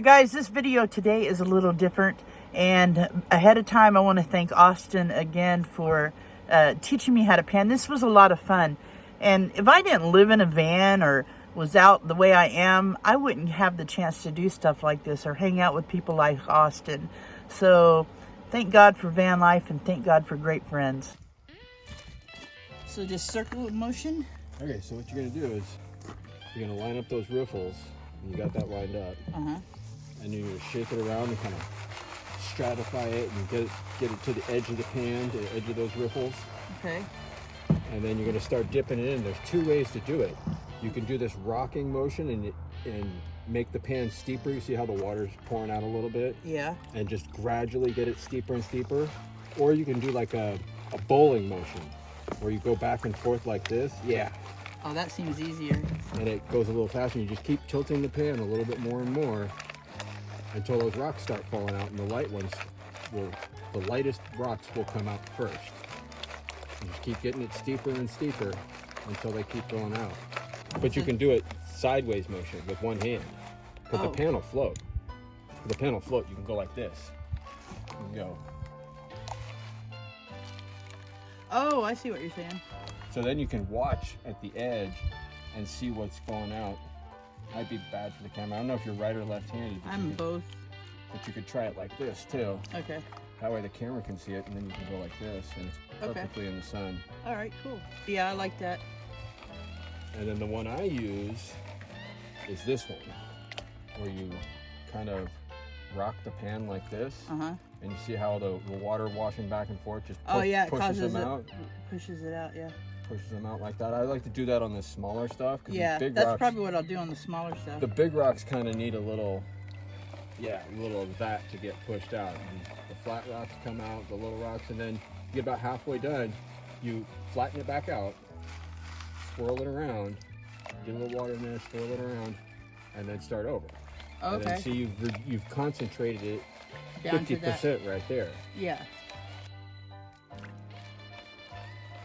Guys, this video today is a little different, and ahead of time I want to thank Austin again for teaching me how to pan. This was a lot of fun, and if I didn't live in a van or was out the way I am, I wouldn't have the chance to do stuff like this or hang out with people like Austin. So thank God for van life, and thank God for great friends. So just circle motion. Okay, so what you're gonna do is you're gonna line up those riffles, and you got that lined up. And you're gonna shake it around and kind of stratify it and get it to the edge of the pan, to the edge of those riffles. Okay. And then you're gonna start dipping it in. There's two ways to do it. You can do this rocking motion and make the pan steeper. You see how the water's pouring out a little bit? Yeah. And just gradually get it steeper and steeper. Or you can do like a bowling motion, where you go back and forth like this. Yeah. Oh, that seems easier. And it goes a little faster. You just keep tilting the pan a little bit more and more until those rocks start falling out, and the lightest rocks will come out first. You just keep getting it steeper and steeper until they keep going out. But you can do it sideways motion with one hand, because the pan will float. The pan will float. You can go like this. You can go. Oh, I see what you're saying. So then you can watch at the edge and see what's going out. Might be bad for the camera. I don't know if you're right or left-handed. I'm both. But you could try it like this too. Okay. That way the camera can see it, and then you can go like this, and it's perfectly in the sun. All right, cool. Yeah, I like that. And then the one I use is this one, where you kind of rock the pan like this, and you see how the water washing back and forth just pushes them out. Pushes it out, yeah. Pushes them out like that. I like to do that on the smaller stuff. Yeah, big that's rocks, probably what I'll do on the smaller stuff. the big rocks kind of need a little of that to get pushed out. And the flat rocks come out, the little rocks, and then you get about halfway done, you flatten it back out, swirl it around, get a little water in there, swirl it around, and then start over. Okay. And then see you've concentrated it Down 50% right there. Yeah.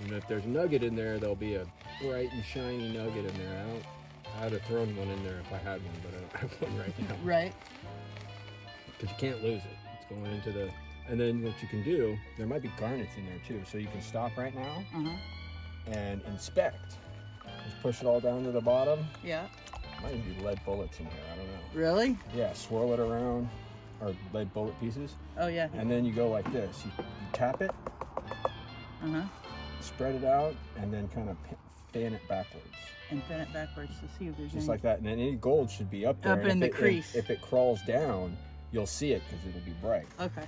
And if there's a nugget in there, there'll be a bright and shiny nugget in there. I'd have thrown one in there if I had one, but I don't have one right now. Right. Because you can't lose it. It's going into the... And then what you can do, there might be garnets in there too. So you can stop right now and inspect. Just push it all down to the bottom. Yeah. Might even be lead bullets in here, I don't know. Really? Yeah, swirl it around, or lead bullet pieces. Oh, yeah. And then you go like this. You tap it, spread it out, and then kind of fan it backwards. And fan it backwards to see if there's Just like that. And then any gold should be up there. Up in the crease. If it crawls down, you'll see it because it'll be bright. Okay.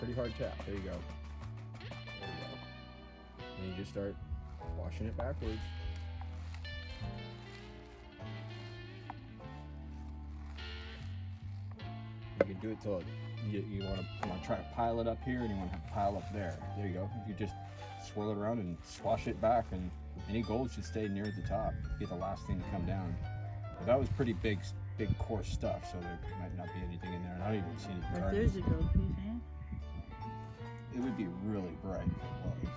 Pretty hard tap. There you go. There you go. And you just start washing it backwards. You can do it till you want to try to pile it up here, and you want to pile up there. There you go. You just swirl it around and swash it back, and any gold should stay near the top. Be the last thing to come down. But that was pretty big coarse stuff, so there might not be anything in there. And I don't even see any Right, garnets. there's a gold piece, eh? It would be really bright if it was.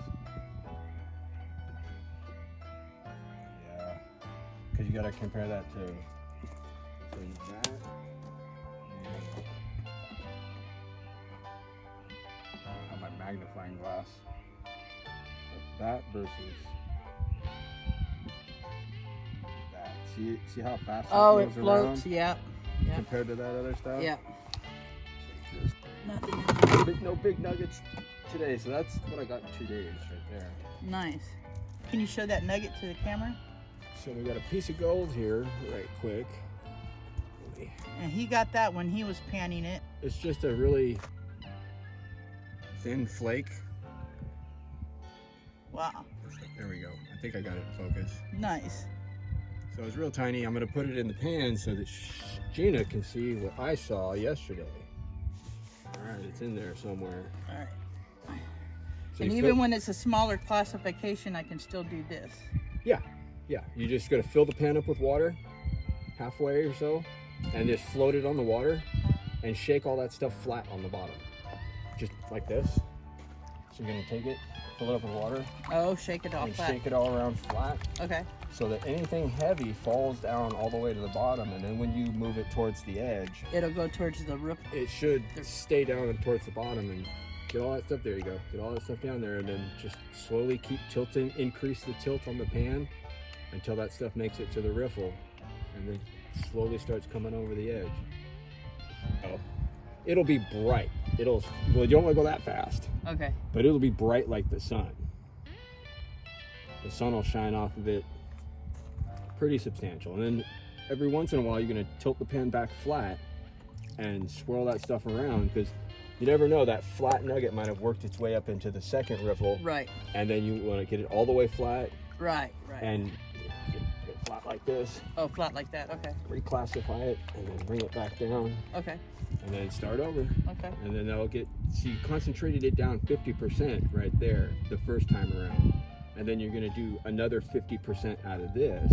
Yeah, because you got to compare that to that. I have my magnifying glass. But that versus that. See how fast It moves floats. around Yeah. compared to that other stuff? Yeah. Just Nothing. no big nuggets today, so that's what I got in 2 days right there. Nice. Can you show that nugget to the camera? So we got a piece of gold here, right quick. And he got that when he was panning it. It's just a really thin flake. Wow. There we go. I think I got it in focus. Nice. So it's real tiny. I'm gonna put it in the pan so that Gina can see what I saw yesterday. All right, it's in there somewhere. All right. So And even when it's a smaller classification, I can still do this. Yeah. You just gotta fill the pan up with water, halfway or so, and just float it on the water, and shake all that stuff flat on the bottom, just like this. So you're gonna take it, fill it up with water, Oh, shake it all and flat. shake it all around flat, Okay. so that anything heavy falls down all the way to the bottom, and then when you move it towards the edge, It'll go towards the roof. it should stay down and towards the bottom, and get all that stuff. There you go. Get all that stuff down there, and then just slowly keep tilting, increase the tilt on the pan until that stuff makes it to the riffle, and then slowly starts coming over the edge. Oh, it'll be bright. Well, you don't want to go that fast, Okay. but it'll be bright like the sun. The sun will shine off of it pretty substantial. And then every once in a while, you're going to tilt the pan back flat and swirl that stuff around, because you never know, that flat nugget might have worked its way up into the second riffle. Right. And then you want to get it all the way flat Right. and get it flat like this, Oh, flat like that. Okay. reclassify it, and then bring it back down, Okay. and then start over. Okay. And then that'll get, so you concentrated it down 50% right there the first time around. And then you're going to do another 50% out of this.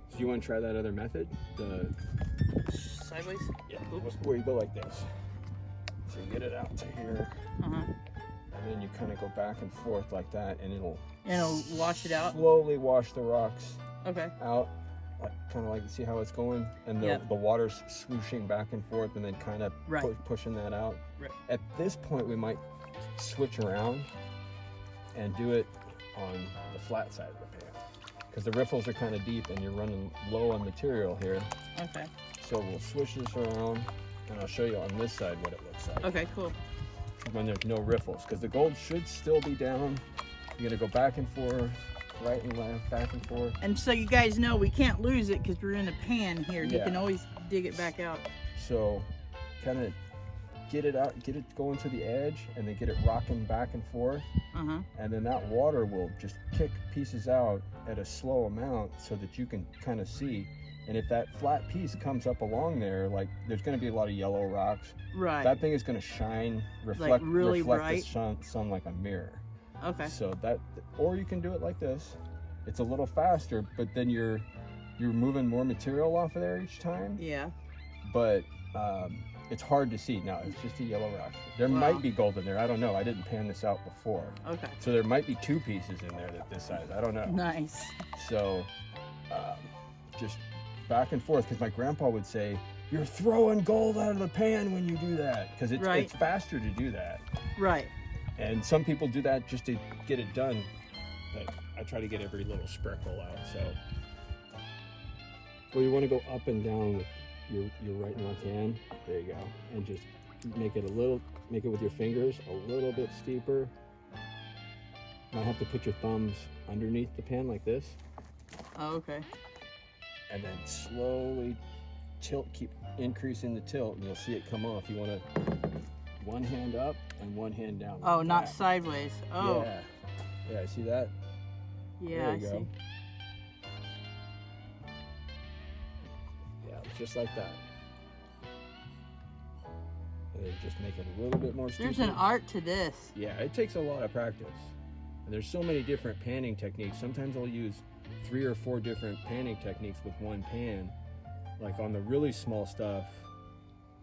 So you want to try that other method? The Sideways. Yeah, where you go like this. So you get it out to here, Uh-huh. and then you kind of go back and forth like that, and it'll Wash it out. slowly wash the rocks Okay. out, like kind of like, see how it's going, and Yep. the water's swooshing back and forth, and then kind of Right. pushing that out. Right. At this point, we might switch around and do it on the flat side of the pan, because the riffles are kind of deep, and you're running low on material here. Okay. So we'll switch this around, and I'll show you on this side what it looks like Okay. Cool. when there's no riffles, because the gold should still be down. You're gonna go back and forth, right and left, back and forth. And so you guys know we can't lose it because we're in a pan here. You Yeah. can always dig it back out. So kind of get it out, get it going to the edge, and then get it rocking back and forth. Uh-huh. And then that water will just kick pieces out at a slow amount so that you can kind of see. And if that flat piece comes up along there, like there's going to be a lot of yellow rocks, Right. that thing is going to shine, reflect really the bright? sun like a mirror. Okay. So that, or you can do it like this. It's a little faster, but then you're moving more material off of there each time. Yeah. But it's hard to see. Now it's just a yellow rock. There Wow. might be gold in there. I don't know. I didn't pan this out before. Okay. So there might be two pieces in there that this size. I don't know. Nice. So just back and forth, because my grandpa would say, "You're throwing gold out of the pan when you do that," because Right. it's faster to do that. Right. And some people do that just to get it done, but I try to get every little sprinkle out. So, well, you want to go up and down with your right and left hand. There you go, and just make it with your fingers a little bit steeper. Might have to put your thumbs underneath the pan like this, Oh, okay. and then slowly keep increasing the tilt, and you'll see it come off. You want to one hand up and one hand down. Oh, like not that. sideways. Oh. Yeah, see that? Yeah, There I you go. see. Yeah, just like that. And then just make it a little bit more There's stupid. an art to this. Yeah, it takes a lot of practice. And there's so many different panning techniques. Sometimes I'll use 3 or 4 different panning techniques with one pan. Like on the really small stuff,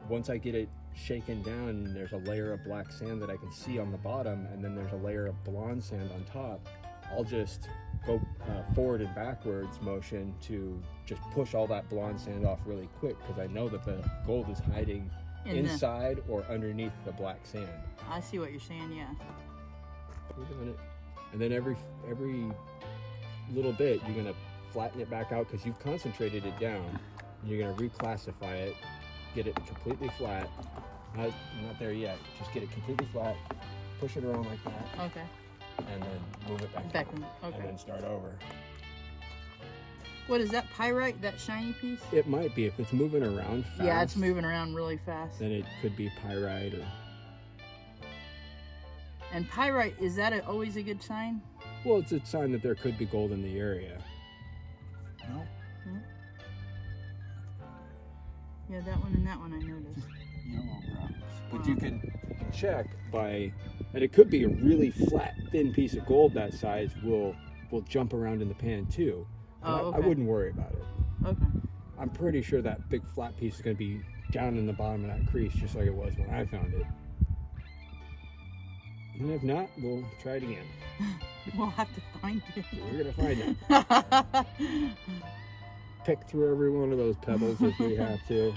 once I get it shaken down, there's a layer of black sand that I can see on the bottom, and then there's a layer of blonde sand on top. I'll just go forward and backwards motion to just push all that blonde sand off really quick, because I know that the gold is hiding inside or underneath the black sand. I see what you're saying, yeah. We're doing it. And then every little bit, you're gonna flatten it back out because you've concentrated it down. And you're gonna reclassify it, get it completely flat. Not there yet. Just get it completely flat, push it around like that, Okay. and then move it back Back down, in, okay. and then start over. What is that, pyrite, that shiny piece? It might be, if it's moving around fast. Yeah, it's moving around really fast. Then it could be pyrite or. And pyrite, is that always a good sign? Well, it's a sign that there could be gold in the area. No. Yeah, that one and that one I noticed. Yellow rocks. But you can check by, and it could be a really flat, thin piece of gold that size will jump around in the pan too. And Oh, I okay. wouldn't worry about it. Okay. I'm pretty sure that big flat piece is going to be down in the bottom of that crease, just like it was when I found it. And if not, we'll try it again. We'll have to find it. We're gonna find it. Pick through every one of those pebbles if we have to.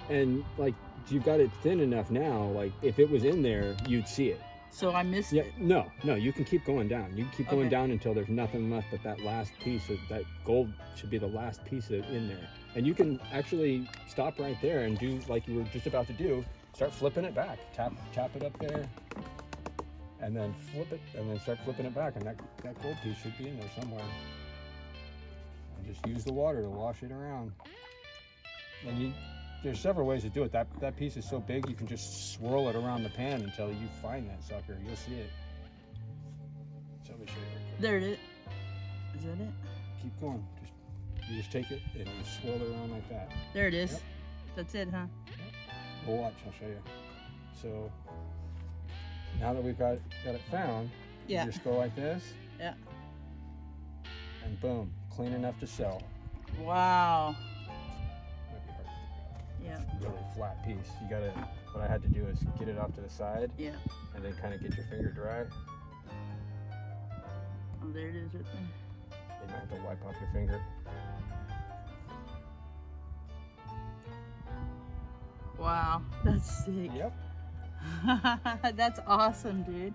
And like, you've got it thin enough now, like if it was in there, you'd see it. So I missed Yeah, it. no, you can keep going down. You can keep going Okay. down until there's nothing left but that last piece of that gold should be the last piece in there. And you can actually stop right there and do like you were just about to do. Start flipping it back. Tap it up there, and then flip it, and then start flipping it back, and that gold piece should be in there somewhere. And just use the water to wash it around. And there's several ways to do it. That piece is so big you can just swirl it around the pan until you find that sucker. You'll see it. So let me show you real quick. There it is. Is that it? Keep going. You just take it and you swirl it around like that. There it is. Yep. That's it, huh? Well, watch, I'll show you. So now that we've got it found, Yeah. you just go like this, Yeah. and boom, clean enough to sell. Wow. Might be hard to Yeah. grab. Really flat piece. You gotta. What I had to do is get it off to the side, Yeah. and then kind of get your finger dry. Oh, there it is right there. You might have to wipe off your finger. Wow. That's sick. Yep. That's awesome, dude.